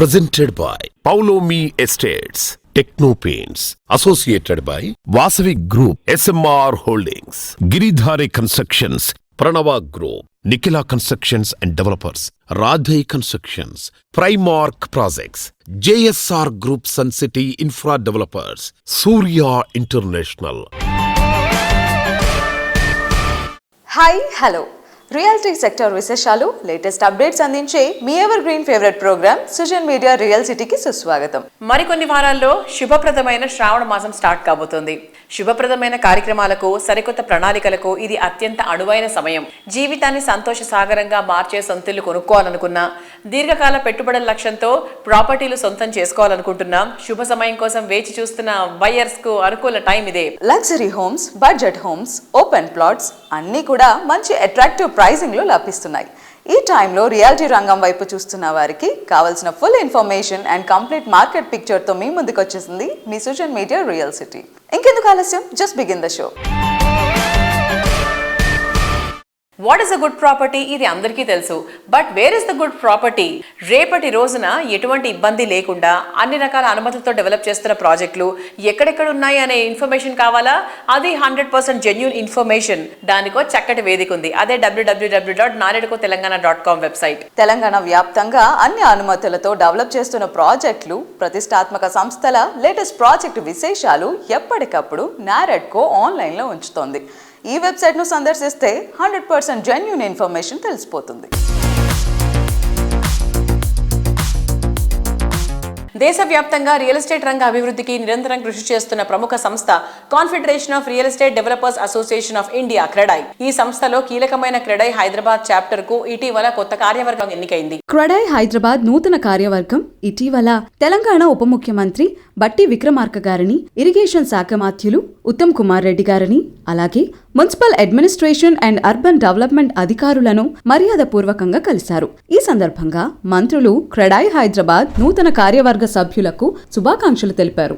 presented by Paulomi Estates, Techno Paints, associated by Vasavi Group, SMR Holdings, Giridhare Constructions, Pranava Group, Nikhila Constructions and Developers, Radhe Constructions, Primark Projects, JSR Group Sun City Infra Developers, Surya International. Hi hello realty sector విశేషాలు latest updates అందించే మీ evergreen favourite programme Sujan media real సిటీకి సుస్వాగతం. మరికొన్ని వారాల్లో శుభప్రదమైన శ్రావణ మాసం start కాబోతోంది. శుభప్రదమైన కార్యక్రమాలకు, సరికొత్త ప్రణాళికలకు ఇది అత్యంత అనువైన సమయం. జీవితాన్ని సంతోష సాగరంగా మార్చే సొంతిల్లు కొనుక్కోవాలనుకున్నా, దీర్ఘకాల పెట్టుబడుల లక్ష్యంతో ప్రాపర్టీలు సొంతం చేసుకోవాలనుకుంటున్నా, శుభ సమయం కోసం వేచి చూస్తున్న బయర్స్ కు అనుకూల టైం ఇదే. Luxury homes, budget homes, open plots అన్నీ కూడా మంచి అట్రాక్టివ్ ప్రైసింగ్ లో లభిస్తున్నాయి. ఈ టైంలో రియాలిటీ రంగం వైపు చూస్తున్న వారికి కావాల్సిన full information and complete market picture తో మీ ముందుకు వచ్చేసింది మీ సుజన్ మీడియా రియల్ సిటీ. ఇంకెందుకు ఆలస్యం, just begin the show. What is a good property? ఇది అందరికీ తెలుసు. But where is the good property? రేపటి రోజున ఎటువంటి ఇబ్బంది లేకుండా అన్ని రకాల అనుమతులతో డెవలప్ చేస్తున్న ప్రాజెక్టులు ఎక్కడెక్కడ ఉన్నాయి అనే ఇన్ఫర్మేషన్ కావాలా? అది 100% జెన్యూన్ ఇన్ఫర్మేషన్. దానికో చక్కటి వేదిక ఉంది. అదే www.naredukotelangana.com వెబ్సైట్. తెలంగాణ వ్యాప్తంగా అన్ని అనుమతులతో డెవలప్ చేస్తున్న ప్రాజెక్టులు, ప్రతిష్టాత్మక సంస్థల లేటెస్ట్ ప్రాజెక్టు విశేషాలు ఎప్పటికప్పుడు నారెడ్కో ఆన్లైన్లో ఉంచుతోంది. ఈ వెబ్సైట్ను సందర్శిస్తే 100% జెన్యూన్ ఇన్ఫర్మేషన్ తెలిసిపోతుంది. దేశవ్యాప్తంగా రియల్ ఎస్టేట్ రంగ అభివృద్ధికి నిరంతరం కృషి చేస్తున్న ప్రముఖ సంస్థ confederation of real estate developers association of India, CREDAI. ఈ సంస్థలో కీలకమైన క్రెడాయ్ హైదరాబాద్ చాప్టర్ కు ఇటీవల కొత్త కార్యవర్గం ఎన్నికైంది. క్రెడాయ్ హైదరాబాద్ నూతన కార్యవర్గం ఇటీవల తెలంగాణ ఉప ముఖ్యమంత్రి బట్టి విక్రమార్క గారిని, ఇరిగేషన్ శాఖ మాత్యులు ఉత్తమ్ కుమార్ రెడ్డి గారిని, అలాగే municipal administration and urban development అధికారులను మర్యాదపూర్వకంగా కలిశారు. ఈ సందర్భంగా మంత్రులు క్రెడాయ్ హైదరాబాద్ నూతన కార్యవర్గ సభ్యులకు శుభాకాంక్షలు తెలిపారు.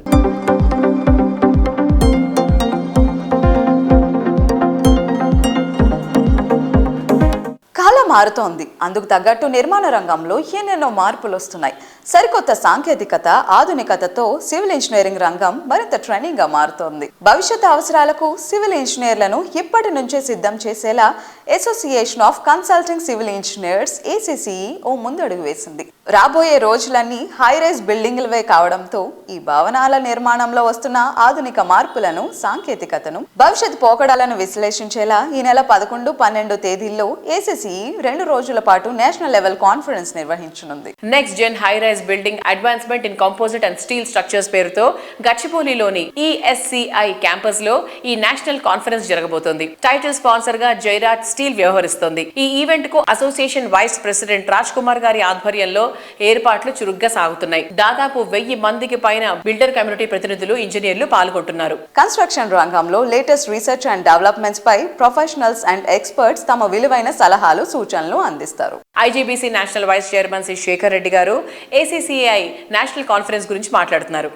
కాలం మారుతోంది. అందుకు తగ్గట్టు నిర్మాణ రంగంలో ఎన్నెన్నో మార్పులు వస్తున్నాయి. సరికొత్త సాంకేతికత, ఆధునికతతో సివిల్ ఇంజనీరింగ్ రంగం మరింత ట్రెండింగ్ గా మారుతోంది. భవిష్యత్ అవసరాలకు సివిల్ ఇంజనీర్లను ఇప్పటి నుంచే సిద్ధం చేసేలా association of consulting civil engineers ACCE ఓ ముందడుగు వేసింది. రాబోయే రోజులన్నీ హైరైజ్ బిల్డింగ్లవే కావడంతో ఈ భవనాల నిర్మాణంలో వస్తున్న ఆధునిక మార్పులను, సాంకేతికతను, భవిష్యత్ పోకడాలను విశ్లేషించేలా ఈ నెల 11, 12 తేదీల్లో ACCE 2 రోజుల పాటు నేషనల్ లెవెల్ కాన్ఫరెన్స్ నిర్వహించనుంది. Next gen high rise building advancement in composite and steel structures పేరుతో గచ్చిబౌలిలోని ESCI క్యాంపస్ లో ఈ నేషనల్ కాన్ఫరెన్స్ జరగబోతోంది. టైటిల్ స్పాన్సర్ గా జైరాట్ స్టీల్ వ్యవహరిస్తోంది. ఈ ఈవెంట్ కు association vice president Raj Kumar గారి ఆధ్వర్యంలో ఏర్పాట్లు చురుగ్గా సాగుతున్నాయి. దాదాపు 1000 మందికి పైన బిల్డర్ కమ్యూనిటీ ప్రతినిధులు, ఇంజనీర్లు పాల్గొంటున్నారు. కన్స్ట్రక్షన్ రంగంలో లేటెస్ట్ రీసెర్చ్ అండ్ డెవలప్మెంట్స్ పై ప్రొఫెషనల్స్ అండ్ ఎక్స్పర్ట్స్ తమ విలువైన సలహాలు, సూచనలు అందిస్తారు. IGBC national vice chairman C Shekhar Reddy garu ACCI national conference గురించి మాట్లాడుతున్నారు.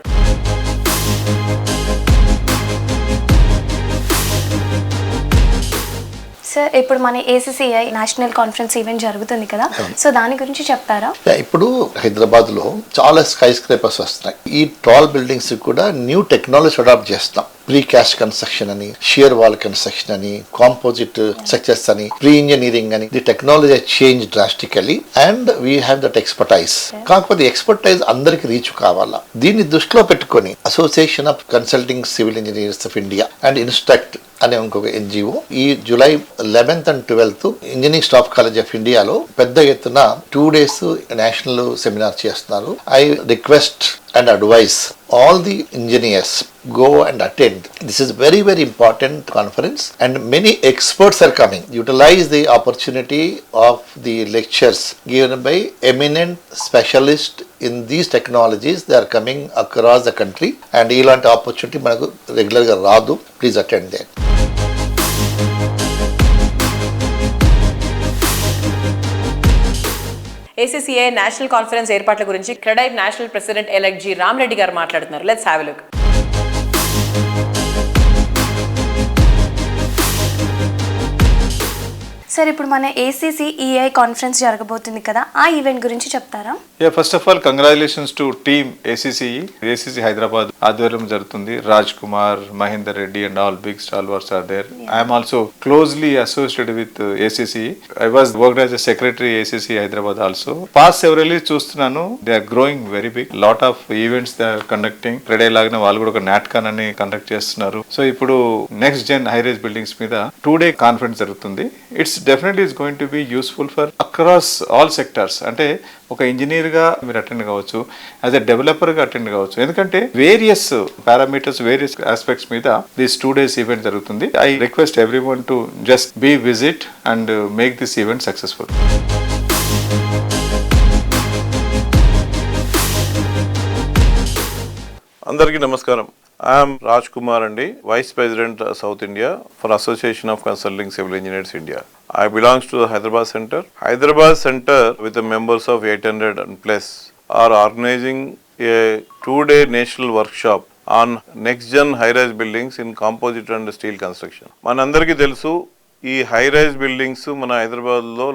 సార్, ఇప్పుడు మన ACCI నేషనల్ కాన్ఫరెన్స్ ఈవెంట్ జరుగుతుంది కదా, సో దాని గురించి చెప్తారా? ఇప్పుడు హైదరాబాద్ లో చాలా స్కై స్క్రేపర్స్ వస్తున్నాయి. ఈ టాల్ బిల్డింగ్స్ కూడా న్యూ టెక్నాలజీ అడాప్ట్ చేస్తాం. ప్రీ కాస్ట్ కన్స్ట్రక్షన్ అని, షియర్ వాల్ కన్స్ట్రక్షన్ అని, కాంపోజిట్ స్ట్రక్చర్స్ అని, ప్రీ ఇంజనీరింగ్ అని. The technology change drastically and we have that expertise. కాకపోతే ఎక్స్పర్టైజ్ అందరికి రీచ్ కావాలా. దీన్ని దృష్టిలో పెట్టుకొని association of consulting civil engineers of India and instruct అనే ఇంకొక NGO ఈ July 11th and 12th engineering staff college of ఇండియాలో పెద్ద ఎత్తున 2 days నేషనల్ సెమినార్ చేస్తున్నారు. I request and advise all the engineers go and attend. This is very important conference and many experts are coming. Utilize the opportunity of the lectures given by eminent specialists in these technologies. They are coming across the country and ilanti opportunity manaku regular ga raadu. Please attend that. ACCI national conference ఏర్పాట్ల గురించి CREDAI national president elect G Ram Reddy గారు మాట్లాడుతున్నారు. Let's have a look. Sir ఇప్పుడు మన ACCEI conference జరగబోతుంది కదా, ఆ event గురించి చెప్తారా? First of all congratulations to team ACC Hyderabad ఆధ్వర్యం జరుగుతుంది. Raj Kumar, Mahender Reddy and all big stalwarts are there. I'm also closely associated with ACC. I was worked as a secretary ACC Hyderabad also. Past several years చూస్తున్నాను, they are growing very big. Lot of events they are conducting. Friday లాగా వాళ్ళు కూడా ఒక నాట్కాన్ అని conduct చేస్తున్నారు. So ఇప్పుడు next gen high rise buildings మీద 2-day conference జరుగుతుంది. It's definitely is going to be useful for across all sectors. అంటే ఒక ఇంజనీర్ గా మీరు అటెండ్ కావచ్చు, యాజ్ ఎ డెవలపర్ గా అటెండ్ కావచ్చు. ఎందుకంటే వేరియస్ పారామీటర్స్, వేరియస్ ఆస్పెక్ట్స్ మీద దిస్ 2 days ఈవెంట్ జరుగుతుంది. I request everyone to just be visit and make this event successful. అందరికీ నమస్కారం. ఐఎమ్ రాజ్ కుమార్ అండి, vice president South India for association of consulting civil engineers India. I belongs to the Hyderabad Center. Hyderabad Center with the members of 800 and plus are organizing a 2-day national workshop on next gen high rise buildings in composite and steel construction. మనందరికీ తెలుసు, ఈ high rise buildings మన హైదరాబాద్ లో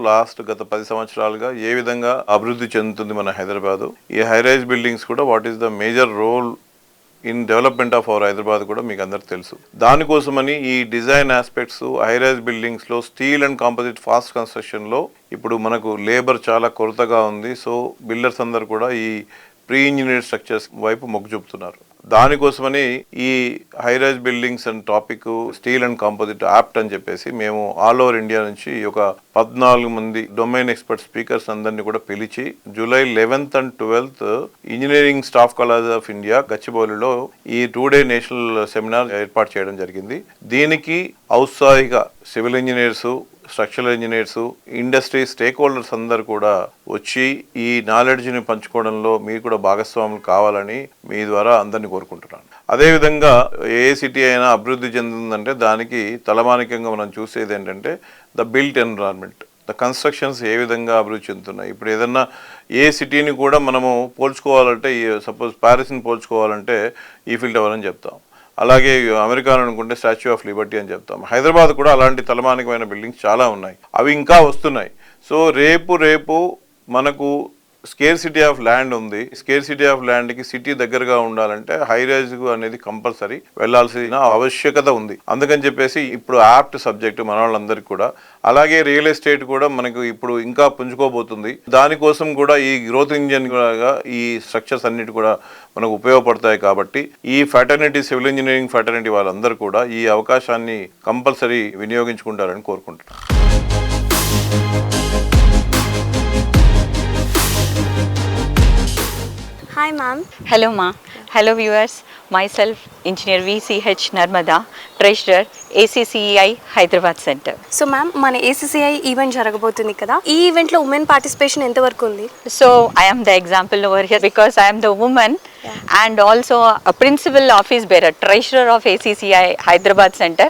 గత 10 సంవత్సరాలుగా ఏ విధంగా అభివృద్ధి చెందుతుంది మన హైదరాబాద్. ఈ హై రైజ్ బిల్డింగ్స్ కూడా what is the major role in development of our Hyderabad కూడా మీకు అందరికి తెలుసు. దానికోసమని ఈ design aspects high rise buildings లో steel and composite fast construction లో ఇప్పుడు మనకు లేబర్ చాలా కొరతగా ఉంది. సో బిల్డర్స్ అందరు కూడా ఈ ప్రీ ఇంజనీర్ స్ట్రక్చర్స్ వైపు మొగ్గు చూపుతున్నారు. దానికోసమని ఈ high rise buildings and topic steel and composite యాప్ట్ అని చెప్పేసి మేము ఆల్ ఓవర్ ఇండియా నుంచి ఒక 14 మంది డొమైన్ ఎక్స్పర్ట్ స్పీకర్స్ అందరినీ కూడా పిలిచి July 11th and 12th engineering staff college of India గచ్చిబౌలిలో ఈ 2-day నేషనల్ సెమినార్ ఏర్పాటు చేయడం జరిగింది. దీనికి ఔత్సాహిక civil engineers, structural engineers, industry stakeholders అందరు కూడా వచ్చి ఈ నాలెడ్జ్ని పంచుకోవడంలో మీరు కూడా భాగస్వాములు కావాలని మీ ద్వారా అందరినీ కోరుకుంటున్నాను. అదేవిధంగా ఏ సిటీ అయినా అభివృద్ధి చెందుతుందంటే దానికి తలమానికంగా మనం చూసేది ఏంటంటే the built environment, the constructions ఏ విధంగా అభివృద్ధి చెందుతున్నాయి. ఇప్పుడు ఏదన్నా ఏ సిటీని కూడా మనము పోల్చుకోవాలంటే, సపోజ్ ప్యారిస్ని పోల్చుకోవాలంటే ఈఫిల్ టవర్ అని చెప్తాం, అలాగే అమెరికా అనుకుంటే స్టాచ్యూ ఆఫ్ లిబర్టీ అని చెప్తాం. హైదరాబాద్ కూడా అలాంటి తలమానికమైన బిల్డింగ్స్ చాలా ఉన్నాయి, అవి ఇంకా వస్తున్నాయి. సో రేపు మనకు స్కేర్ సిటీ ఆఫ్ ల్యాండ్ ఉంది. స్కేర్ సిటీ ఆఫ్ ల్యాండ్కి సిటీ దగ్గరగా ఉండాలంటే హై రైజ్ అనేది కంపల్సరీ వెళ్లాల్సిన ఆవశ్యకత ఉంది. అందుకని చెప్పేసి ఇప్పుడు యాప్ట్ సబ్జెక్ట్ మన వాళ్ళందరికీ కూడా. అలాగే రియల్ ఎస్టేట్ కూడా మనకు ఇప్పుడు ఇంకా పుంజుకోబోతుంది. దానికోసం కూడా ఈ గ్రోత్ ఇంజన్ ఈ స్ట్రక్చర్స్ అన్నిటి కూడా మనకు ఉపయోగపడతాయి. కాబట్టి ఈ ఫ్యాటర్నిటీ, సివిల్ ఇంజనీరింగ్ ఫ్యాటర్నిటీ వాళ్ళందరూ కూడా ఈ అవకాశాన్ని కంపల్సరీ వినియోగించుకుంటారని కోరుకుంటున్నాను. Hi ma'am. Hello ma. Hello viewers. Myself Engineer VCH Narmada, Treasurer ACCEI Hyderabad Center. So ma'am, మన ACCEI ఈవెంట్ జరగబోతుంది కదా, ఈ ఈవెంట్లో ఉమెన్ పార్టిసిపేషన్ ఎంతవరకు ఉంది? So I am the example over here because I am the woman and also a principal office bearer, treasurer of ACCEI Hyderabad Center.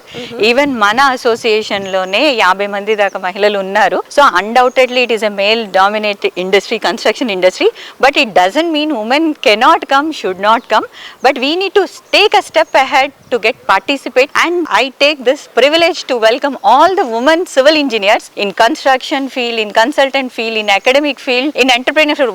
Even మన association లోనే 50 మంది దాకా మహిళలు ఉన్నారు. So undoubtedly it is a male dominated industry, construction industry, but it doesn't mean women cannot come, should not come, but we need to take a step ahead to get participate. And I take this privilege to welcome all the women civil engineers in construction field, in consultant field, in academic field, in entrepreneurship,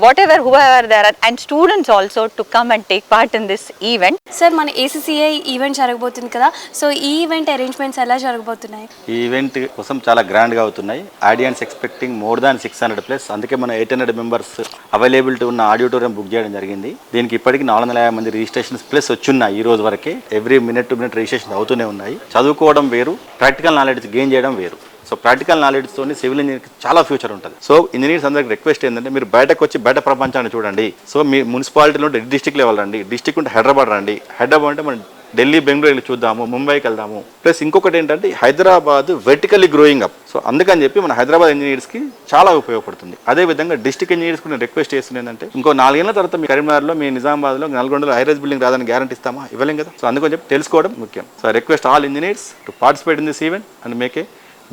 whoever there are, and students also to come and take part in this event. Sir, మన ACCEI event జరగబోతుంది కదా, so ఈ event arrangements ఎలా జరగబోతున్నాయి? ఈ event కోసం చాలా గ్రాండ్గా అవుతున్నాయి. Audience expecting more than 600+. అందుకే మన 800 మెంబర్స్ అవైలబిలిటీ ఉన్న ఆడిటోరియం బుక్ చేయడం జరిగింది. దీనికి ఇప్పటికీ 450 మంది రిజిస్ట్రేషన్స్ ప్లస్ వచ్చున్నాయి. ఈ రోజు వరకే every minute to minute registration అవుతూనే ఉన్నాయి. చదువుకోవడం వేరు, ప్రాక్టికల్ నాలెడ్జ్ గెయిన్ చేయడం వేరు. సో ప్రాక్టికల్ నాలెడ్జ్తో సివిల్ ఇంజనీర్కి చాలా ఫ్యూచర్ ఉంటుంది. సో ఇంజనీర్స్ అందరికి రిక్వెస్ట్ ఏంటంటే, మీరు బయటకు వచ్చి బయట ప్రపంచాన్ని చూడండి. సో మీ మున్సిపాలిటీలో ఉంటే డిస్ట్రిక్ట్ లెవెల్ రండి, డిస్ట్రిక్ట్ ఉంటే హైదరాబాద్ రండి, హైదరాబాద్ అంటే మనం ఢిల్లీ, బెంగళూరు వెళ్ళి చూద్దాము, ముంబైకి వెళ్దాము. ప్లస్ ఇంకొకటి ఏంటంటే, Hyderabad vertically growing up. So అందుకని చెప్పి మన హైదరాబాద్ ఇంజనీర్స్కి చాలా ఉపయోగపడుతుంది. అదేవిధంగా డిస్ట్రిక్ట్ ఇంజనీర్స్ కూడా రిక్వెస్ట్ చేస్తుంది ఏంటంటే, ఇంకో 4 ఏళ్ల తర్వాత మీ కరీంనగర్లో, మీ నిజామాబాద్లో, నల్గొండలో హైరైజ్ బిల్డింగ్ రాదని గ్యారంటీ ఇస్తామా? ఇవ్వలేం కదా. సో అందుకని చెప్పి తెలుసుకోవడం ముఖ్యం. So I request all engineers to participate in this event and make a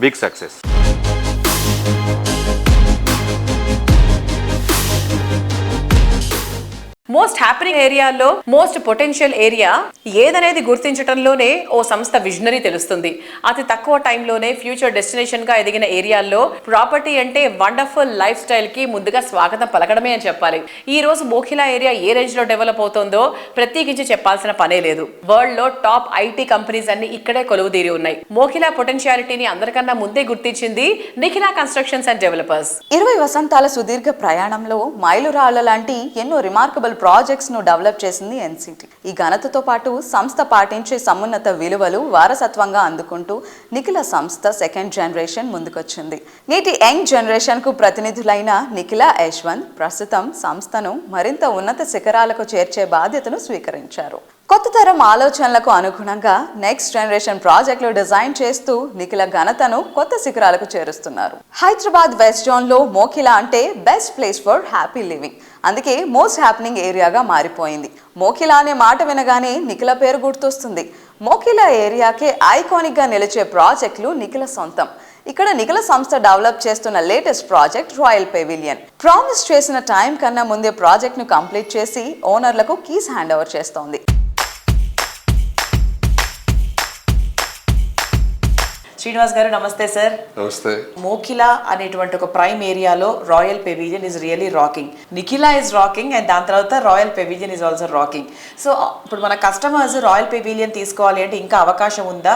big success. Most happening ఏరియాలో మోస్ట్ పొటెన్షియల్ ఏరియా ఏదనేది గుర్తించడంలోనే ఓ సంస్థ విజనరీ తెలుస్తుంది. అతి తక్కువ టైంలోనే ఫ్యూచర్ డెస్టినేషన్ గా ఎదిగిన ఏరియాల్లో ప్రాపర్టీ అంటే వండర్ఫుల్ లైఫ్ స్టైల్ కి ముందుగా స్వాగతం పలకడమే అని చెప్పాలి. ఈ రోజు మోఖిలా ఏరియా ఏ రేంజ్ లో డెవలప్ అవుతుందో ప్రత్యేకించి చెప్పాల్సిన పనే లేదు. వరల్డ్ లో టాప్ ఐటీ కంపెనీస్ అన్ని ఇక్కడే కొలువుదీరి ఉన్నాయి. మోఖిలా పొటెన్షియాలిటీని అందరికన్నా ముందే గుర్తించింది నిఖిలా కన్స్ట్రక్షన్స్ అండ్ డెవలపర్స్. 20 వసంతాల సుదీర్ఘ ప్రయాణంలో మైలురాళ్ల లాంటి ఎన్నో రిమార్కబుల్ ప్రాజెక్ట్స్ ను డెవలప్ చేసింది ఎన్సిటీ. ఈ ఘనతతో పాటు సంస్థ పాటించే సమున్నత విలువలు వారసత్వంగా అందుకుంటూ నిఖిలా సంస్థ సెకండ్ జనరేషన్ ముందుకొచ్చింది. నేటి యంగ్ జనరేషన్ కు ప్రతినిధులైన నిఖిలా యశ్వంత్ ప్రస్తుతం సంస్థను మరింత ఉన్నత శిఖరాలకు చేర్చే బాధ్యతను స్వీకరించారు. కొత్త తరం ఆలోచనలకు అనుగుణంగా నెక్స్ట్ జనరేషన్ ప్రాజెక్టులు డిజైన్ చేస్తూ నిఖిలా ఘనతను కొత్త శిఖరాలకు చేరుస్తున్నారు. హైదరాబాద్ వెస్ట్ జోన్ లో మోఖిలా అంటే best place for happy living. అందుకే మోస్ట్ హ్యాపెనింగ్ ఏరియాగా మారిపోయింది. మోఖిలా అనే మాట వినగానే నిఖిలా పేరు గుర్తొస్తుంది. మోఖిలా ఏరియాకే ఐకానిక్ గా నిలిచే ప్రాజెక్టులు నిఖిలా సొంతం. ఇక్కడ నిఖిలా సంస్థ డెవలప్ చేస్తున్న latest project royal pavilion. Promise చేసిన టైం కన్నా ముందే ప్రాజెక్ట్ ను కంప్లీట్ చేసి ఓనర్లకు కీస్ హ్యాండ్ ఓవర్ చేస్తోంది. శ్రీనివాస్ గారు నమస్తే సార్. నమస్తే. మోఖిలా అనేటువంటి ఒక ప్రైమ్ ఏరియాలో royal pavilion is really rocking. Nikhila is rocking and దాని తర్వాత royal pavilion is also rocking. So ఇప్పుడు మన కస్టమర్స్ రాయల్ పెవిలియన్ తీసుకోవాలి అంటే ఇంకా అవకాశం ఉందా?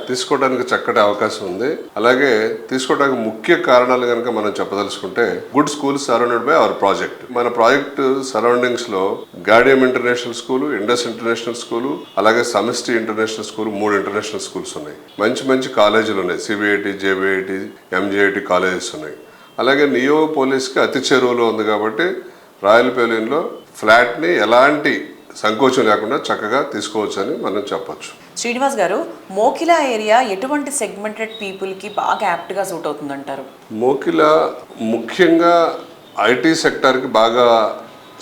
తీసుకోవడానికి చక్కటి అవకాశం ఉంది. అలాగే తీసుకోవడానికి ముఖ్య కారణాలు కనుక మనం చెప్పదలుచుకుంటే good schools surrounded by our project. మన ప్రాజెక్ట్ సరౌండింగ్స్ లో Gaudium international school, Indus international school, అలాగే Samishti international school, 3 international schools ఉన్నాయి. మంచి కాలేజీలు ఉన్నాయి. సిబిఐటి, జేబిఐటి, ఎంజేఐటి కాలేజెస్ ఉన్నాయి. అలాగే నియోపోలిస్కి అతి చెరువులో ఉంది కాబట్టి రాయల్ పెవిలియన్లో ఫ్లాట్ని ఎలాంటి సంకోచం లేకుండా చక్కగా తీసుకోవచ్చు అని మనం చెప్పొచ్చు. శ్రీనివాస్ గారు, మోఖిలా ఏరియా ఎటువంటి సెగ్మెంటెడ్ పీపుల్కి బాగా యాప్ట్గా సూట్ అవుతుందంటారు? మోఖిలా ముఖ్యంగా ఐటీ సెక్టార్కి బాగా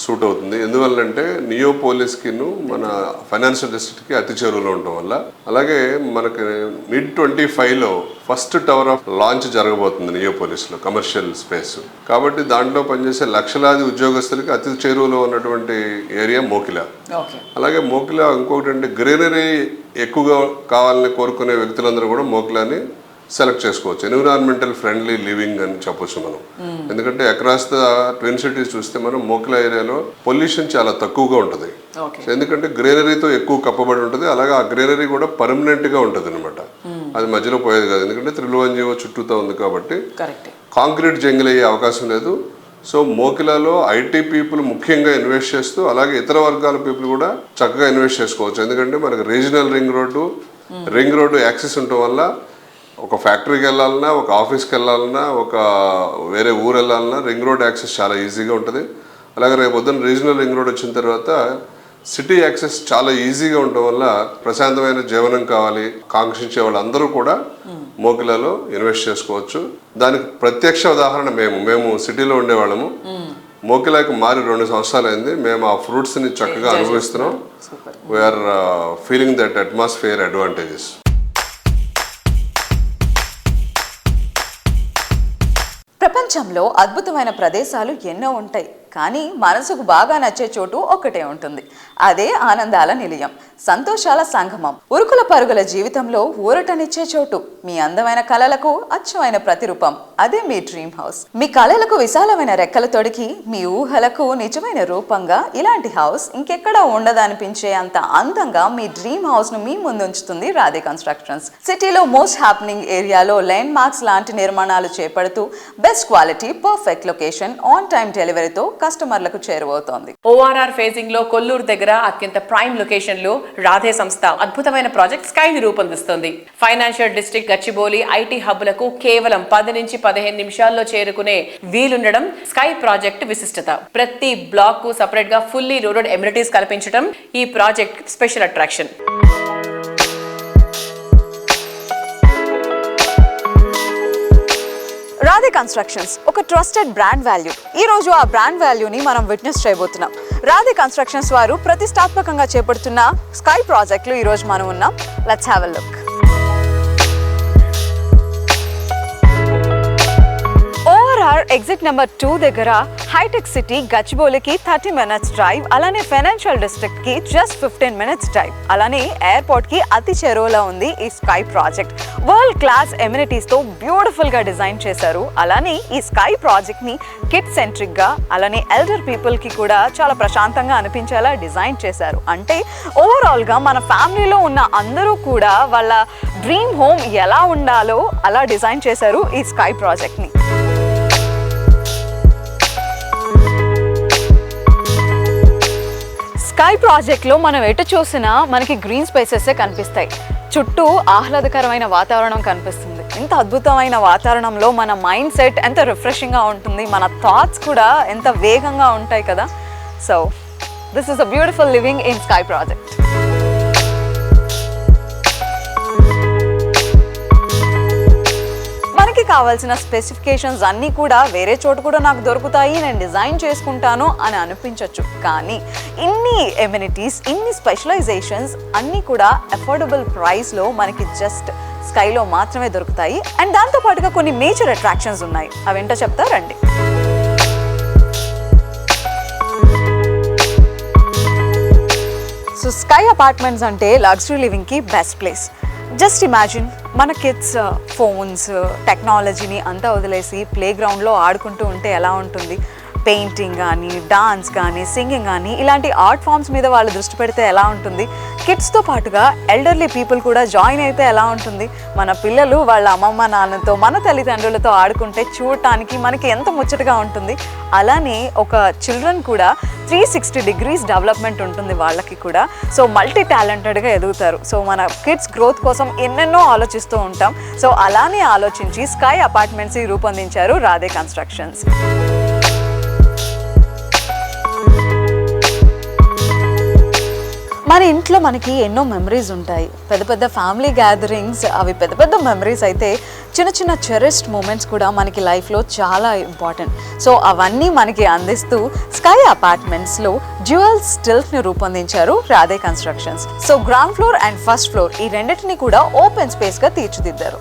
సూట్ అవుతుంది. ఎందువల్లంటే నియోపోలిస్కి మన ఫైనాన్షియల్ డిస్ట్రిక్ట్కి అతి చెరువులో ఉండటం వల్ల. అలాగే మనకి mid-25లో ఫస్ట్ టవర్ ఆఫ్ లాంచ్ జరగబోతుంది నియోపోలిస్లో, కమర్షియల్ స్పేస్. కాబట్టి దాంట్లో పనిచేసే లక్షలాది ఉద్యోగస్తులకి అతి చెరువులో ఉన్నటువంటి ఏరియా మోఖిలా. అలాగే మోఖిలా ఇంకొకటి అంటే గ్రీనరీ ఎక్కువగా కావాలని కోరుకునే వ్యక్తులందరూ కూడా మోఖిలాని సెలెక్ట్ చేసుకోవచ్చు. ఎన్విరాన్మెంటల్ ఫ్రెండ్లీ లివింగ్ అని చెప్పొచ్చు మనం. ఎందుకంటే అక్రాస్ ద ట్విన్ సిటీస్ చూస్తే మనం మోఖిలా ఏరియాలో పొల్యూషన్ చాలా తక్కువగా ఉంటుంది. ఎందుకంటే గ్రీనరీతో ఎక్కువ కప్పబడి ఉంటుంది. అలాగే ఆ గ్రీనరీ కూడా పర్మనెంట్ గా ఉంటుంది అనమాట. అది మధ్యలో పోయేది కాదు. ఎందుకంటే త్రిలువంజీవో చుట్టూతో ఉంది కాబట్టి కాంక్రీట్ జంగిల్ అయ్యే అవకాశం లేదు. సో మోఖిలాలో ఐటీ పీపుల్ ముఖ్యంగా ఇన్వెస్ట్ చేస్తూ అలాగే ఇతర వర్గాల పీపుల్ కూడా చక్కగా ఇన్వెస్ట్ చేసుకోవచ్చు. ఎందుకంటే మనకు రీజనల్ రింగ్ రోడ్డు యాక్సెస్ ఉండటం వల్ల ఒక ఫ్యాక్టరీకి వెళ్ళాలన్నా, ఒక ఆఫీస్కి వెళ్ళాలన్నా, ఒక వేరే ఊరు వెళ్ళాలన్నా రింగ్ రోడ్ యాక్సెస్ చాలా ఈజీగా ఉంటుంది. అలాగే రేపు పొద్దున్న రీజనల్ రింగ్ రోడ్ వచ్చిన తర్వాత సిటీ యాక్సెస్ చాలా ఈజీగా ఉండటం వల్ల ప్రశాంతమైన జీవనం కావాలి కాంక్షించే వాళ్ళందరూ కూడా మోఖిలాలో ఇన్వెస్ట్ చేసుకోవచ్చు. దానికి ప్రత్యక్ష ఉదాహరణ మేము సిటీలో ఉండేవాళ్ళము. మోఖిలాకి మారి 2 సంవత్సరాలు అయింది. మేము ఆ ఫ్రూట్స్ని చక్కగా అనుభవిస్తున్నాం. We're feeling that atmosphere advantages. ప్రపంచంలో అద్భుతమైన ప్రదేశాలు ఎన్నో ఉంటాయి, కానీ మనసుకు బాగా నచ్చే చోటు ఒక్కటే ఉంటుంది. అదే ఆనందాల నిలయం, సంతోషాల సంగమం, ఉరుకుల పరుగుల జీవితంలో ఊరటనిచ్చే చోటు, మీ అందమైన కలలకు అచ్చమైన ప్రతిరూపం. అదే మీ డ్రీమ్ హౌస్. మీ కళలకు విశాలమైన రెక్కలు తొడిగి మీ ఊహలకు నిజమైన రూపంగా ఇలాంటి హౌస్ ఇంకెక్కడా ఉండదనిపించే అంత అందంగా మీ డ్రీమ్ హౌస్ ను మీ ముందుంచుతుంది రాధే కన్స్ట్రక్షన్స్. సిటీలో మోస్ట్ హ్యాపెనింగ్ ఏరియాలో ల్యాండ్ మార్క్స్ లాంటి నిర్మాణాలు చేపడుతూ best quality, perfect location, on time డెలివరీతో కస్టమర్లకు చేరువవుతోంది. ORR ఫేజింగ్ లో కొల్లూరు దగ్గర అత్యంత ప్రైమ్ లొకేషన్ లో రాధే సంస్థ అద్భుతమైన ప్రాజెక్ట్ స్కై ని రూపొందిస్తుంది. ఫైనాన్షియల్ డిస్ట్రిక్ట్ గచ్చిబౌలి ఐటీ హబ్లకు కేవలం 10 నుంచి 15 నిమిషాల్లో చేరుకునే వీలుండడం స్కై ప్రాజెక్ట్ విశిష్టత. ప్రతి బ్లాక్ కు సెపరేట్ గా ఫుల్లీ రోడెడ్ ఎమ్యూనిటీస్ కల్పించడం ఈ project special attraction. Radhe constructions ఒక ట్రస్టెడ్ బ్రాండ్ వాల్యూ. ఈ రోజు ఆ బ్రాండ్ వాల్యూని మనం విట్నెస్ చేయబోతున్నాం. రాధే కన్స్ట్రక్షన్స్ వారు ప్రతిష్టాత్మకంగా చేపడుతున్న స్కై ప్రాజెక్టులు ఈ రోజు మనం ఉన్నాం. Let's have a look. ORR గ్రాంఫ్లోర్ ఎగ్జిట్ నెంబర్ 2 దగ్గర హైటెక్ సిటీ గచ్చిబౌలికి 30 minutes డ్రైవ్, అలానే ఫైనాన్షియల్ డిస్ట్రిక్ట్ కి జస్ట్ 15 minutes డ్రైవ్, అలానే ఎయిర్పోర్ట్ కి అతి చేరువలో ఉంది ఈ sky project. World class amenities తో బ్యూటిఫుల్ గా డిజైన్ చేశారు. అలానే ఈ స్కై ప్రాజెక్ట్ ని కిడ్ సెంట్రిక్ గా, అలానే ఎల్డర్ పీపుల్ కి కూడా చాలా ప్రశాంతంగా అనిపించేలా డిజైన్ చేశారు. అంటే ఓవరాల్ గా మన ఫ్యామిలీలో ఉన్న అందరూ కూడా వాళ్ళ డ్రీమ్ హోమ్ ఎలా ఉండాలో అలా డిజైన్ చేశారు ఈ స్కై ప్రాజెక్ట్ ని. స్కై ప్రాజెక్ట్లో మనం ఎటు చూసినా మనకి గ్రీన్ స్పేసెస్ కనిపిస్తాయి. చుట్టూ ఆహ్లాదకరమైన వాతావరణం కనిపిస్తుంది. ఇంత అద్భుతమైన వాతావరణంలో మన మైండ్ సెట్ ఎంత రిఫ్రెషింగ్గా ఉంటుంది, మన థాట్స్ కూడా ఎంత వేగంగా ఉంటాయి కదా. So this is a beautiful living in sky project. మనకి కావాల్సిన స్పెసిఫికేషన్స్ అన్నీ కూడా వేరే చోట కూడా నాకు దొరుకుతాయి, నేను డిజైన్ చేసుకుంటాను అని అనిపించవచ్చు. కానీ ఇన్ని ఎమ్యూనిటీస్, ఇన్ని స్పెషలైజేషన్స్ అన్నీ కూడా అఫోర్డబుల్ ప్రైస్లో మనకి జస్ట్ స్కైలో మాత్రమే దొరుకుతాయి. అండ్ దాంతోపాటుగా కొన్ని మేజర్ అట్రాక్షన్స్ ఉన్నాయి. అవేంటో చెప్తా రండి. సో స్కై అపార్ట్మెంట్స్ అంటే లగ్జరీ లివింగ్కి బెస్ట్ ప్లేస్. జస్ట్ ఇమాజిన్, మన కిడ్స్ ఫోన్స్, టెక్నాలజీని అంతా వదిలేసి ప్లే గ్రౌండ్లో ఆడుకుంటూ ఉంటే ఎలా ఉంటుంది. పెయింటింగ్ కానీ, డాన్స్ కానీ, సింగింగ్ కానీ ఇలాంటి ఆర్ట్ ఫామ్స్ మీద వాళ్ళు దృష్టి పెడితే ఎలా ఉంటుంది. కిడ్స్తో పాటుగా ఎల్డర్లీ పీపుల్ కూడా జాయిన్ అయితే ఎలా ఉంటుంది. మన పిల్లలు వాళ్ళ అమ్మమ్మ నాన్నతో, మన తల్లిదండ్రులతో ఆడుకుంటే చూడటానికి మనకి ఎంత ముచ్చటగా ఉంటుంది. అలానే ఒక చిల్డ్రన్ కూడా 360 degrees డెవలప్మెంట్ ఉంటుంది వాళ్ళకి కూడా. సో మల్టీ టాలెంటెడ్గా ఎదుగుతారు. సో మన కిడ్స్ గ్రోత్ కోసం ఎన్నెన్నో ఆలోచిస్తూ ఉంటాం. సో అలానే ఆలోచించి స్కై అపార్ట్మెంట్స్ రూపొందించారు రాధే కన్స్ట్రక్షన్స్. మన ఇంట్లో మనకి ఎన్నో మెమరీస్ ఉంటాయి. పెద్ద పెద్ద ఫ్యామిలీ గ్యాదరింగ్స్, అవి పెద్ద పెద్ద మెమరీస్ అయితే చిన్న చిన్న చెరిష్డ్ మూమెంట్స్ కూడా మనకి లైఫ్లో చాలా ఇంపార్టెంట్. సో అవన్నీ మనకి అందిస్తూ స్కై అపార్ట్మెంట్స్లో డ్యూయల్ స్టిల్స్ని రూపొందించారు Radhe constructions. So ground floor and first floor ఈ రెండింటిని కూడా ఓపెన్ స్పేస్గా తీర్చిదిద్దారు.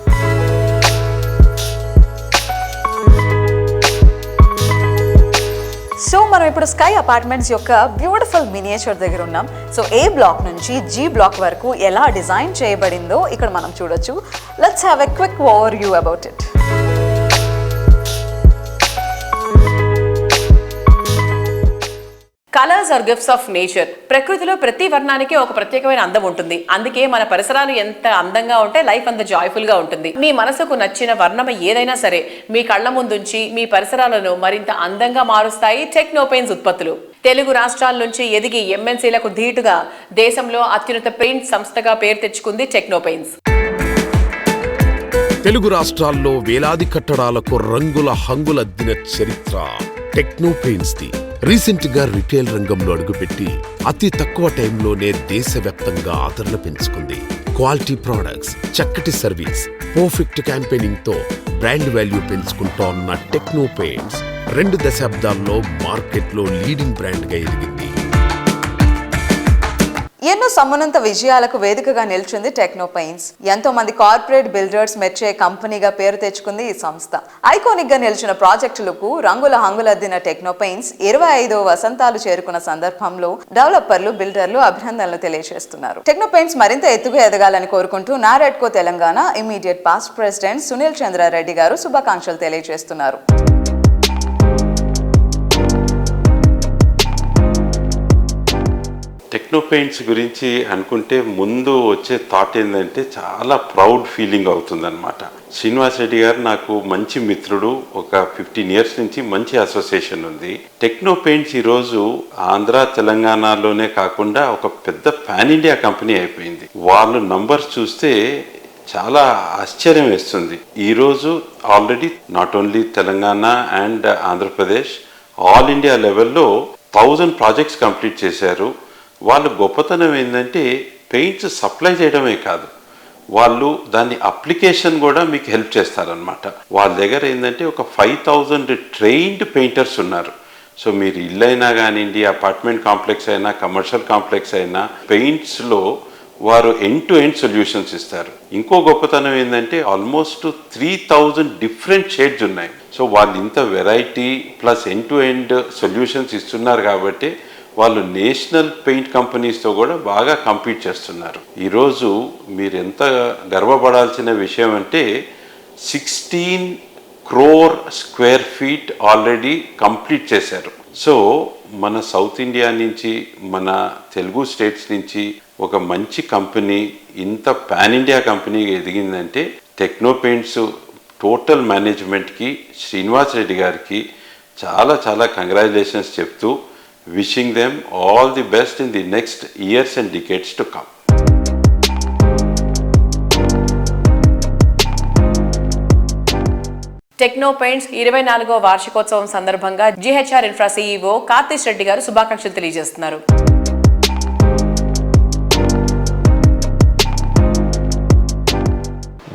సో మనం ఇప్పుడు స్కై అపార్ట్మెంట్స్ యొక్క బ్యూటిఫుల్ మినియేచర్ దగ్గర ఉన్నాం. సో ఏ బ్లాక్ నుంచి జీ బ్లాక్ వరకు ఎలా డిజైన్ చేయబడిందో ఇక్కడ మనం చూడొచ్చు. Let's have a quick overview about it. Colours are gifts of nature. ప్రకృతిలో ప్రతి వర్ణానికి ఒక ప్రత్యేకమైన అందం ఉంటుంది. అందుకే మన పరిసరాలు ఎంత అందంగా ఉంటే లైఫ్ అంత జాయ్ఫుల్ గా ఉంటుంది. మీ మనసుకు నచ్చిన వర్ణం ఏదైనా సరే మీ కళ్ళ ముందుంచి మీ పరిసరాలను మరింత అందంగా మారుస్తాయి టెక్నోపెయిన్స్ ఉత్పత్తులు. తెలుగు రాష్ట్రాల నుంచి ఎదిగి ఎంఎన్సీలకు ధీటుగా దేశంలో అత్యున్నత పెయింట్ సంస్థగా పేరు తెచ్చుకుంది టెక్నోపెయిన్స్. తెలుగు రాష్ట్రాల్లో వేలాది కట్టడాలకు రంగుల హంగులద్దిన చరిత్ర టెక్నోపెయిన్స్ ది. రీసెంట్ గా రిటైల్ రంగంలో అడుగుపెట్టి అతి తక్కువ టైంలోనే దేశవ్యాప్తంగా ఆదరణ పెంచుకుంది. క్వాలిటీ ప్రొడక్ట్స్, చక్కటి సర్వీస్, పర్ఫెక్ట్ క్యాంపెయినింగ్ తో బ్రాండ్ వాల్యూ పెంచుకుంటోన్న టెక్నోపెయిన్స్ 2 దశాబ్దాల్లో మార్కెట్లో లీడింగ్ బ్రాండ్ గా ఎదిగింది. ఎన్నో సమున్నత విజయాలకు వేదికగా నిలిచింది టెక్నోపెయిన్స్. ఎంతో మంది కార్పొరేట్ బిల్డర్స్ మెచ్చే కంపెనీగా పేరు తెచ్చుకుంది ఈ సంస్థ. ఐకానిక్ గా నిలిచిన ప్రాజెక్టులకు రంగుల హంగులద్దిన టెక్నోపెయిన్స్ 25వ వసంతాలు చేరుకున్న సందర్భంలో డెవలపర్లు, బిల్డర్లు అభినందనలు తెలియజేస్తున్నారు. టెక్నోపెయిన్స్ మరింత ఎత్తుగా ఎదగాలని కోరుకుంటూ NAREDCO Telangana immediate past president Sunil Chandra Reddy garu శుభాకాంక్షలు తెలియజేస్తున్నారు. టెక్నోపెయింట్స్ గురించి అనుకుంటే ముందు వచ్చే థాట్ ఏంటంటే చాలా ప్రౌడ్ ఫీలింగ్ అవుతుందన్నమాట. శ్రీనివాస్ రెడ్డి గారు నాకు మంచి మిత్రుడు, ఒక 15 years నుంచి మంచి అసోసియేషన్ ఉంది. టెక్నోపెయింట్స్ ఈరోజు ఆంధ్ర, తెలంగాణలోనే కాకుండా ఒక పెద్ద పాన్ ఇండియా కంపెనీ అయిపోయింది. వాళ్ళు నంబర్స్ చూస్తే చాలా ఆశ్చర్యం వేస్తుంది. ఈరోజు already not only Telangana and Andhra Pradesh, all India లెవెల్లో 1000 ప్రాజెక్ట్స్ కంప్లీట్ చేశారు. వాళ్ళ గొప్పతనం ఏంటంటే పెయింట్స్ సప్లై చేయడమే కాదు, వాళ్ళు దాని అప్లికేషన్ కూడా మీకు హెల్ప్ చేస్తారనమాట. వాళ్ళ దగ్గర ఏంటంటే ఒక 5000 ట్రైన్డ్ పెయింటర్స్ ఉన్నారు. సో మీరు ఇల్లు అయినా కానివ్వండి, అపార్ట్మెంట్ కాంప్లెక్స్ అయినా, కమర్షియల్ కాంప్లెక్స్ అయినా, పెయింట్స్లో వారు ఎండ్ టు ఎండ్ సొల్యూషన్స్ ఇస్తారు. ఇంకో గొప్పతనం ఏంటంటే ఆల్మోస్ట్ 3000 డిఫరెంట్ షేడ్స్ ఉన్నాయి. సో వాళ్ళు ఇంత variety plus end to end solutions ఇస్తున్నారు కాబట్టి వాళ్ళు నేషనల్ పెయింట్ కంపెనీస్తో కూడా బాగా కంపీట్ చేస్తున్నారు. ఈరోజు మీరు ఎంత గర్వపడాల్సిన విషయం అంటే 16 crore square feet already complete చేశారు. సో మన సౌత్ ఇండియా నుంచి మన తెలుగు స్టేట్స్ నుంచి ఒక మంచి కంపెనీ ఇంత పాన్ ఇండియా కంపెనీగా ఎదిగిందంటే టెక్నో పెయింట్స్ టోటల్ మేనేజ్మెంట్కి శ్రీనివాస్ రెడ్డి గారికి చాలా చాలా కంగ్రాచులేషన్స్ చెప్తూ wishing them all the best in the next years and decades to come. Techno paints 24వ వార్షికోత్సవం సందర్భంగా GHR infra CEO Karthish Reddy గారు శుభాకాంక్షలు తెలియజేస్తున్నారు.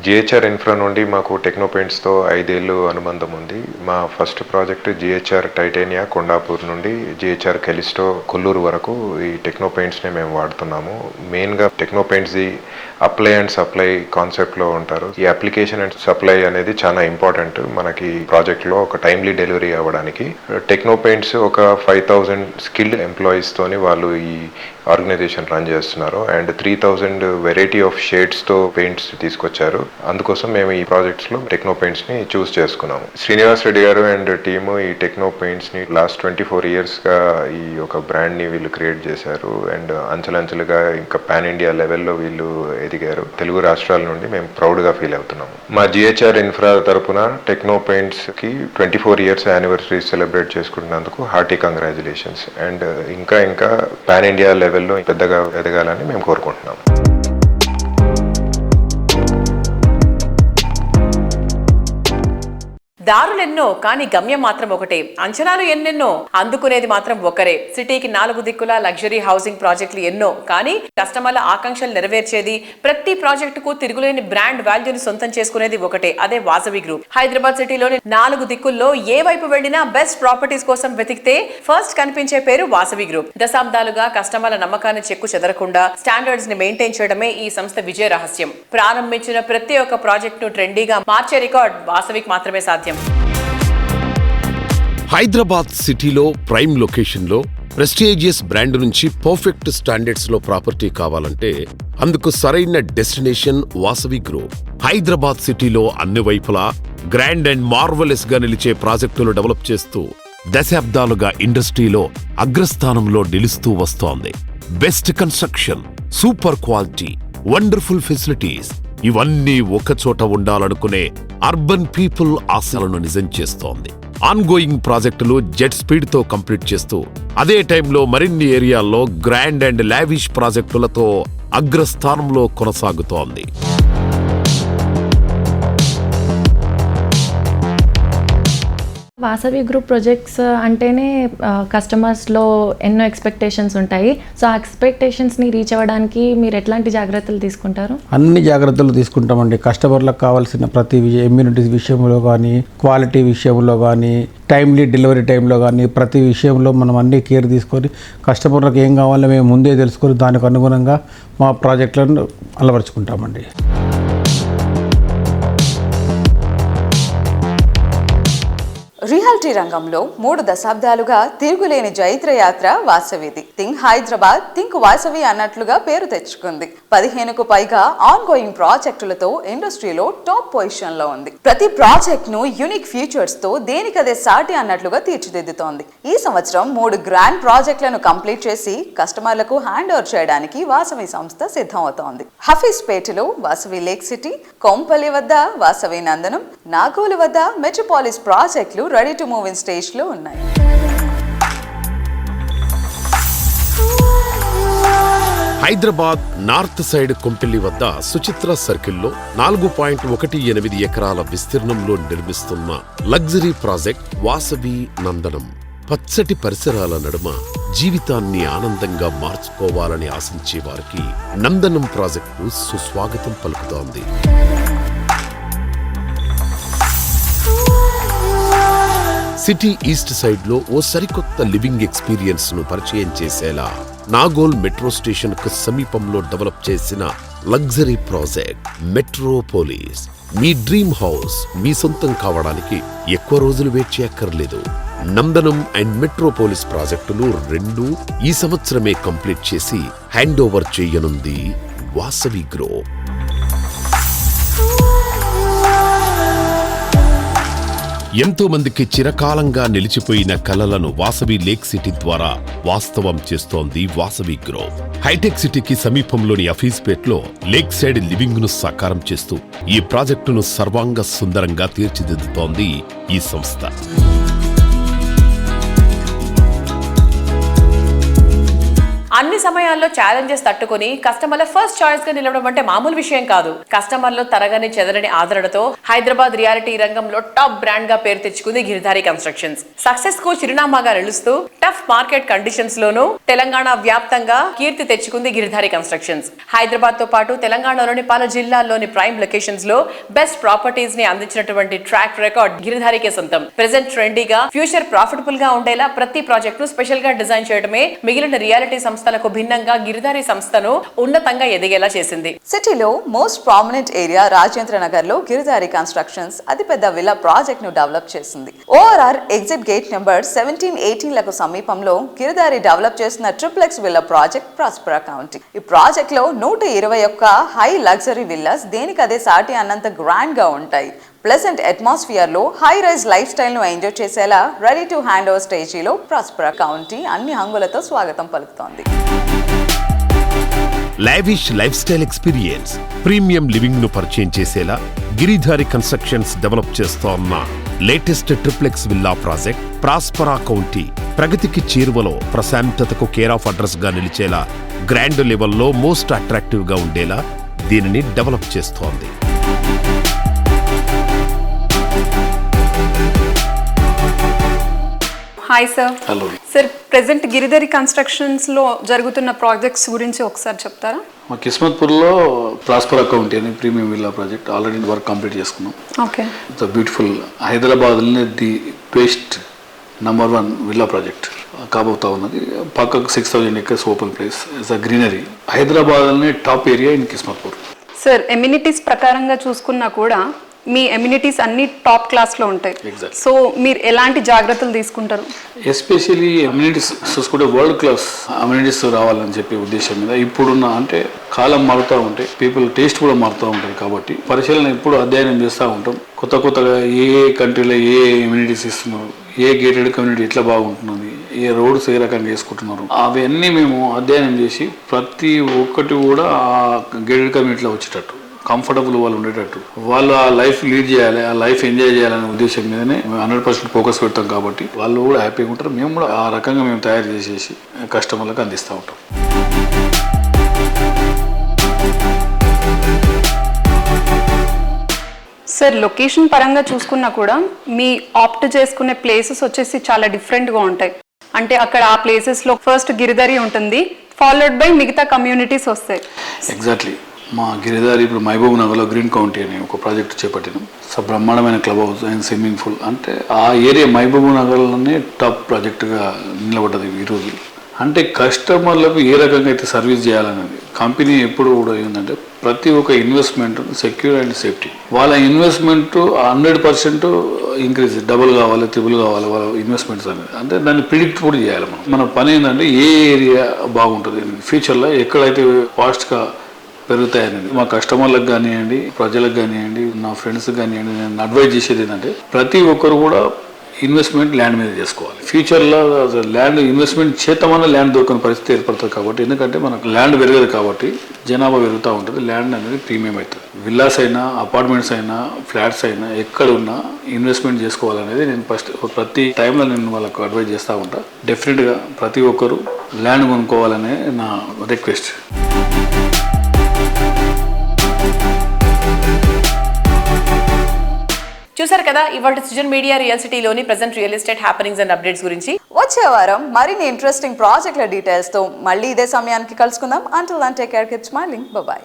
జిహెచ్ఆర్ ఇన్ఫ్రా నుండి మాకు టెక్నో పెయింట్స్తో 5 ఏళ్ళు అనుబంధం ఉంది. మా ఫస్ట్ ప్రాజెక్ట్ జిహెచ్ఆర్ టైటానియా కొండాపూర్ నుండి జిహెచ్ఆర్ కెలిస్టో కొల్లూరు వరకు ఈ టెక్నో పెయింట్స్నే మేము వాడుతున్నాము. మెయిన్గా techno paints the apply and supply కాన్సెప్ట్లో ఉంటారు. ఈ అప్లికేషన్ అండ్ సప్లై అనేది చాలా ఇంపార్టెంట్ మనకి ప్రాజెక్ట్లో ఒక టైమ్లీ డెలివరీ అవ్వడానికి. టెక్నో పెయింట్స్ ఒక 5000 స్కిల్డ్ ఎంప్లాయీస్తోని వాళ్ళు ఈ ఆర్గనైజేషన్ రన్ చేస్తున్నారు. అండ్ 3000 వెరైటీ ఆఫ్ షేడ్స్తో పెయింట్స్ తీసుకొచ్చారు. అందుకోసం మేము ఈ ప్రాజెక్ట్స్లో టెక్నో పెయింట్స్ని చూస్ చేసుకున్నాము. శ్రీనివాస్ రెడ్డి గారు అండ్ టీము ఈ టెక్నో పెయింట్స్ని లాస్ట్ 24 yearsగా ఈ ఒక బ్రాండ్ని వీళ్ళు క్రియేట్ చేశారు. అండ్ అంచెలంచెలుగా ఇంకా పాన్ ఇండియా లెవెల్లో వీళ్ళు ఎదిగారు. తెలుగు రాష్ట్రాల నుండి మేము ప్రౌడ్గా ఫీల్ అవుతున్నాము. మా జిహెచ్ఆర్ ఇన్ఫ్రా తరపున టెక్నో పెయింట్స్కి 24 years యానివర్సరీ సెలబ్రేట్ చేసుకుంటున్నందుకు హార్టీ కంగ్రాచులేషన్స్. అండ్ ఇంకా పాన్ ఇండియా లెవెల్లో పెద్దగా ఎదగాలని మేము కోరుకుంటున్నాము. దారులెన్నో కానీ గమ్యం మాత్రం ఒకటే, అంచనాలు ఎన్నెన్నో అందుకునేది మాత్రం ఒకరే. సిటీకి 4 దిక్కుల లగ్జరీ హౌసింగ్ ప్రాజెక్టులు ఎన్నో, కానీ కస్టమర్ల ఆకాంక్షలు నెరవేర్చేది, ప్రతి ప్రాజెక్టుకు తిరుగులేని బ్రాండ్ వాల్యూని సొంతం చేసుకునేది ఒకటే, అదే వాసవి గ్రూప్. హైదరాబాద్ సిటీలోని 4 దిక్కుల్లో ఏ వైపు వెళ్లినా బెస్ట్ ప్రాపర్టీస్ కోసం వెతికితే ఫస్ట్ కనిపించే పేరు వాసవి గ్రూప్. దశాబ్దాలుగా కస్టమర్ల నమ్మకాన్ని చెక్కు చెదరకుండా స్టాండర్డ్స్ ని మెయింటైన్ చేయడమే ఈ సంస్థ విజయ రహస్యం. ప్రారంభించిన ప్రతి ఒక్క ప్రాజెక్ట్ ను ట్రెండీగా మార్చే రికార్డ్ వాసవికి మాత్రమే సాధ్యం. హైదరాబాద్ సిటీలో ప్రైమ్ లొకేషన్లో ప్రెస్టీజియస్ బ్రాండ్ నుంచి పర్ఫెక్ట్ స్టాండర్డ్స్ లో ప్రాపర్టీ కావాలంటే అందుకు సరైన డెస్టినేషన్ వాసవి గ్రూప్. హైదరాబాద్ సిటీలో అన్ని వైపులా గ్రాండ్ అండ్ మార్వెలస్ గా నిలిచే ప్రాజెక్టులు డెవలప్ చేస్తూ దశాబ్దాలుగా ఇండస్ట్రీలో అగ్రస్థానంలో నిలుస్తూ వస్తోంది. Best construction, super quality, wonderful facilities ఇవన్నీ ఒకచోట ఉండాలనుకునే అర్బన్ పీపుల్ ఆశలను నిజం చేస్తోంది. ఆన్గోయింగ్ ప్రాజెక్టులు జెట్ స్పీడ్ తో కంప్లీట్ చేస్తూ అదే టైంలో మరిన్ని ఏరియాల్లో గ్రాండ్ అండ్ లావిష్ ప్రాజెక్టులతో అగ్రస్థానంలో కొనసాగుతోంది. వాసవి గ్రూప్ ప్రాజెక్ట్స్ అంటేనే కస్టమర్స్లో ఎన్నో ఎక్స్పెక్టేషన్స్ ఉంటాయి. సో ఆ ఎక్స్పెక్టేషన్స్ని రీచ్ అవ్వడానికి మీరు ఎట్లాంటి జాగ్రత్తలు తీసుకుంటారు? అన్ని జాగ్రత్తలు తీసుకుంటామండి. కస్టమర్లకు కావాల్సిన ప్రతి ఇమ్యూనిటీస్ విషయంలో కానీ, క్వాలిటీ విషయంలో కానీ, టైమ్లీ డెలివరీ టైంలో కానీ ప్రతి విషయంలో మనం అన్ని కేర్ తీసుకొని కస్టమర్లకు ఏం కావాలో మేము ముందే తెలుసుకొని దానికి అనుగుణంగా మా ప్రాజెక్టులను అలవరుచుకుంటామండి. రియాలిటీ రంగంలో 3 దశాబ్దాలుగా తిరుగులేని జైత్ర యాత్ర వాసవిది. థింక్ హైదరాబాద్, థింక్ వాసవి అన్నట్లుగా పేరు తెచ్చుకుంది. 15కు పైగా ఆన్ గోయింగ్ ప్రాజెక్టులతో ఇండస్ట్రీలో టాప్ పొజిషన్ లో ఉంది. ప్రతి ప్రాజెక్ట్ ను యూనిక్ ఫీచర్స్ తో దేనికదే సాటి అన్నట్లుగా తీర్చిదిద్దుతోంది. ఈ సంవత్సరం 3 గ్రాండ్ ప్రాజెక్టులను కంప్లీట్ చేసి కస్టమర్లకు హ్యాండ్ ఓవర్ చేయడానికి వాసవి సంస్థ సిద్ధమవుతోంది. హఫీజ్పేటలో వాసవి లేక్ సిటీ, కొంపల్లి వద్ద వాసవి నందనం, నాగోలు వద్ద మెట్రోపాలిస్ ప్రాజెక్టులు ready to move in stage లో ఉన్నాయి. హైదరాబాద్ నార్త్ సైడ్ కొంపెల్లి వద్ద సుచిత్ర సర్కిల్లో 4.18 ఎకరాల విస్తీర్ణంలో నిర్మిస్తున్న లగ్జరీ ప్రాజెక్ట్ వాసవి నందనం. పచ్చటి పరిసరాల నడుమ జీవితాన్ని ఆనందంగా మార్చుకోవాలని ఆశించే వారికి నందనం ప్రాజెక్టు సుస్వాగతం పలుకుతోంది. సిటీ ఈస్ట్ సైడ్ లో ఓ సరికొత్త లివింగ్ ఎక్స్పీరియన్స్ ను పరిచయం చేసేలా నాగోల్ మెట్రో స్టేషన్ కు సమీపంలో డెవలప్ చేసిన లగ్జరీ ప్రాజెక్ట్ మెట్రోపోలిస్. మీ డ్రీమ్ హౌస్ మీ సొంతం కావడానికి ఎక్కువ రోజులు వెయిట్ చేయక్కర్లేదు. నందనం అండ్ మెట్రోపోలిస్ ప్రాజెక్టులు రెండూ ఈ సంవత్సరమే కంప్లీట్ చేసి హ్యాండ్ ఓవర్ చేయనుంది వాసవి గ్రూప్. ఎంతో మందికి చిరకాలంగా నిలిచిపోయిన కలలను వాసవి లేక్ సిటీ ద్వారా వాస్తవం చేస్తోంది వాసవి గ్రూప్. హైటెక్ సిటీకి సమీపంలోని అఫీస్పేట్లో లేక్ సైడ్ లివింగ్ ను సాకారం చేస్తూ ఈ ప్రాజెక్టును సర్వాంగ సుందరంగా తీర్చిదిద్దుతోంది ఈ సంస్థ. అన్ని సమయాల్లో ఛాలెంజెస్ తట్టుకుని కస్టమర్ల ఫస్ట్ చాయిస్ గా నిలవడం అంటే మామూలు విషయం కాదు. కస్టమర్లు తరగని చెదరని ఆదరణతో హైదరాబాద్ రియాలిటీ రంగంలో టాప్ బ్రాండ్ గా పేరు తెచ్చుకుంది గిరిధారి కన్స్ట్రక్షన్స్. సక్సెస్ కు చిరునామాగా నిలుస్తూ టఫ్ మార్కెట్ కండిషన్స్ లోనూ తెలంగాణ వ్యాప్తంగా కీర్తి తెచ్చుకుంది గిరిధారి కన్స్ట్రక్షన్స్. హైదరాబాద్ తో పాటు తెలంగాణలోని పలు జిల్లాల్లోని ప్రైమ్ లొకేషన్స్ లో బెస్ట్ ప్రాపర్టీస్ ని అందించినటువంటి ట్రాక్ రికార్డ్ గిరిధారికే సొంతం. ప్రెజెంట్ ట్రెండీగా ఫ్యూచర్ ప్రాఫిటబుల్ గా ఉండేలా ప్రతి ప్రాజెక్ట్ ను స్పెషల్ గా డిజైన్ చేయడమే మిగిలిన రియాలిటీ సంస్థలకు భిన్నంగా గిరిధారి సంస్థను ఉన్నతంగా ఎదిగేలా చేసింది. సిటీలో most prominent area Rajendra Nagar లో గిరిధారి కన్స్ట్రక్షన్స్ అతిపెద్ద విల్లా ప్రాజెక్ట్ ను డెవలప్ చేసింది. ఓఆర్ఆర్ ఎగ్జిట్ గేట్ నెంబర్ 17-18 లకు సమీపంలో గిరిధారి డెవలప్ చేసిన triplex villa project prospera county. ఈ ప్రాజెక్ట్ లో 121 హై లగ్జరీ విల్లాస్ దేనికదే సాటి అన్నంత గ్రాండ్ గా ఉంటాయి. ప్లెజెంట్ అట్మాస్ఫియర్ లో హై రైజ్ లైఫ్ స్టైల్ ను ఎంజాయ్ చేసేలా రెడీ టు హ్యాండ్ ఓవర్ స్టేజీలో ప్రాస్పరా కౌంటీ అన్ని హంగులతో స్వాగతం పలుకుతోంది. Lavish lifestyle experience, premium living ను పరిచయం చేసేలా గిరిధారి కన్స్ట్రక్షన్స్ డెవలప్ చేస్తోన్న latest triplex villa project prospera county ప్రగతికి చేరువలో ప్రశాంతతకు కేర్ ఆఫ్ అడ్రస్ గా నిలిచేలా గ్రాండ్ లెవెల్లో మోస్ట్ అట్రాక్టివ్ గా ఉండేలా దీనిని డెవలప్ చేస్తోంది. Hi sir. Hello sir, present Giridhari constructions లో జరుగుతున్న ప్రాజెక్ట్స్ గురించి ఒకసారి చెప్తారా? మా కిస్మత్పూర్లో ప్రాస్పరా కౌంటీ అని premium villa project already work complete చేసుకున్నాం. ఓకే. It's beautiful. హైదరాబాద్లోనే the best number 1 villa project కాబోతా ఉన్నది. పక్కకు 6000 acres open place. It's a greenery. హైదరాబాద్లోనే టాప్ ఏరియా ఇన్ కిస్మత్పూర్. సార్, ఎమ్యూనిటీస్ ప్రకారంగా చూసుకున్నా కూడా మీ ఎమ్యూనిటీస్ అన్ని టాప్ క్లాస్లో ఉంటాయి. సో మీరు ఎలాంటి జాగ్రత్తలు తీసుకుంటారు? ఎస్పెషల్లీ అమ్యూనిటీస్ చూసుకుంటే వరల్డ్ క్లాస్ అమ్యూనిటీస్ రావాలని చెప్పే ఉద్దేశం మీద ఇప్పుడున్న అంటే కాలం మారుతూ ఉంటాయి, పీపుల్ టేస్ట్ కూడా మారుతూ ఉంటుంది. కాబట్టి పరిశీలన ఎప్పుడు అధ్యయనం చేస్తూ ఉంటాం. కొత్తగా ఏ కంట్రీలో ఏ ఇమ్యూనిటీస్ ఇస్తున్నారు, ఏ గేటెడ్ కమ్యూనిటీ ఎట్లా బాగుంటున్నది, ఏ రోడ్స్ ఏ రకంగా వేసుకుంటున్నారు, అవన్నీ మేము అధ్యయనం చేసి ప్రతి ఒక్కటి కూడా ఆ గేటెడ్ కమ్యూనిటీలో వచ్చేటట్టు కంఫర్టబుల్ వాళ్ళు ఉండేటట్టు వాళ్ళు ఆ లైఫ్ లీడ్ చేయాలి, ఆ లైఫ్ ఎంజాయ్ చేయాలనే ఉద్దేశం మీదనే 100% ఫోకస్ పెడతాం. కాబట్టి వాళ్ళు కూడా హ్యాపీగా ఉంటారు, మేము కూడా ఆ రకంగా మేము తయారు చేసేసి కస్టమర్లకు అందిస్తూ ఉంటాం. సార్, లొకేషన్ పరంగా చూసుకున్నా కూడా మీ ఆప్ట్ చేసుకునే ప్లేసెస్ వచ్చేసి చాలా డిఫరెంట్గా ఉంటాయి. అంటే అక్కడ ఆ ప్లేసెస్లో ఫస్ట్ గిరిధారి ఉంటుంది, ఫాలోడ్ బై మిగతా కమ్యూనిటీస్ వస్తాయి. ఎగ్జాక్ట్లీ. మా గిరిధారి ఇప్పుడు మహబూబ్ నగర్లో గ్రీన్ కౌంటీ అని ఒక ప్రాజెక్ట్ చేపట్టినాం. బ్రహ్మాండమైన club house and swimming pool. అంటే ఆ ఏరియా మహబూబ్ నగర్లోనే టాప్ ప్రాజెక్టుగా నిలబడ్డది ఈరోజు. అంటే కస్టమర్లకు ఏ రకంగా అయితే సర్వీస్ చేయాలనేది కంపెనీ ఎప్పుడు కూడా ఏంటంటే ప్రతి ఒక్క ఇన్వెస్ట్మెంట్ సెక్యూర్ అండ్ సేఫ్టీ. వాళ్ళ ఇన్వెస్ట్మెంట్ 100% ఇంక్రీజ్, డబుల్ కావాలి, ట్రిపుల్ కావాలి వాళ్ళ ఇన్వెస్ట్మెంట్స్ అనేది. అంటే దాన్ని ప్రిడిక్ట్ కూడా చేయాలి. మన పని ఏంటంటే ఏ ఏరియా బాగుంటుంది ఫ్యూచర్లో, ఎక్కడైతే ఫాస్ట్గా పెరుగుతాయనేది మా కస్టమర్లకు కానివ్వండి, ప్రజలకు కానివ్వండి, నా ఫ్రెండ్స్కి కానివ్వండి, నేను అడ్వైజ్ చేసేది ఏంటంటే ప్రతి ఒక్కరు కూడా ఇన్వెస్ట్మెంట్ ల్యాండ్ మీద చేసుకోవాలి. ఫ్యూచర్లో ల్యాండ్ ఇన్వెస్ట్మెంట్ చేద్దామన్నా ల్యాండ్ దొరకని పరిస్థితి ఏర్పడుతుంది. కాబట్టి ఎందుకంటే మనకు ల్యాండ్ పెరగదు కాబట్టి జనాభా పెరుగుతూ ఉంటుంది, ల్యాండ్ అనేది ప్రీమియం అవుతుంది. విల్లాస్ అయినా, అపార్ట్మెంట్స్ అయినా, ఫ్లాట్స్ అయినా ఎక్కడ ఉన్నా ఇన్వెస్ట్మెంట్ చేసుకోవాలనేది నేను ఫస్ట్ ప్రతి టైంలో నేను వాళ్ళకు అడ్వైజ్ చేస్తూ ఉంటాను. డెఫినెట్గా ప్రతి ఒక్కరు ల్యాండ్ కొనుక్కోవాలనే నా రిక్వెస్ట్. చూసారు కదా ఇవాళ సుజన్ మీడియా రియల్ సిటీలోని present real estate happenings and updates గురించి. వచ్చే వారం మరిన్ని ఇంట్రెస్టింగ్ ప్రాజెక్టుల డీటెయిల్స్ తో మళ్ళీ ఇదే సమయానికి కలుసుకుందాం. Until then take care, keep smiling, bye by.